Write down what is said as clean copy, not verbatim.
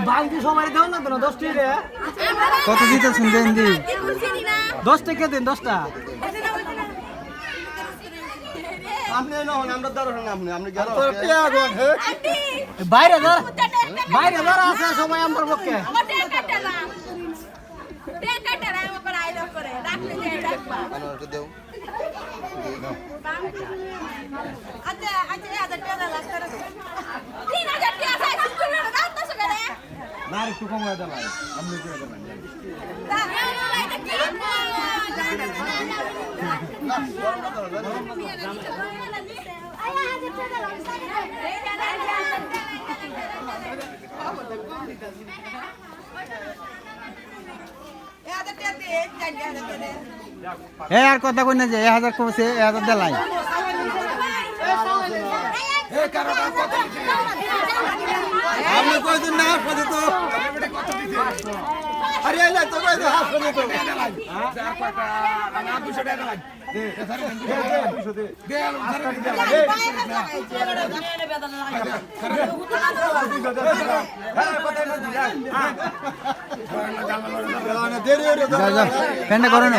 বাংতি সবাই দাও না তো 10 টাকা কত দিতেছেন দেন দি 10 টাকা দেন 10টা আপনি না হন আমরা দাঁড়ান আপনি আপনি গেল বাইরে যারা আছে সবাই আমার পক্ষে না একটু কমায় দেন আপনি করে দেন আর কথা কই না যে 1000 কইছে 1000 দেলাই আপনি কই দিন না পদে তো আরে এই তো কই দিন হাস পদে তো হ্যাঁ 4 টাকা আমি 200 টাকা লাই দে 200 দে দে ফেন্ডা করো না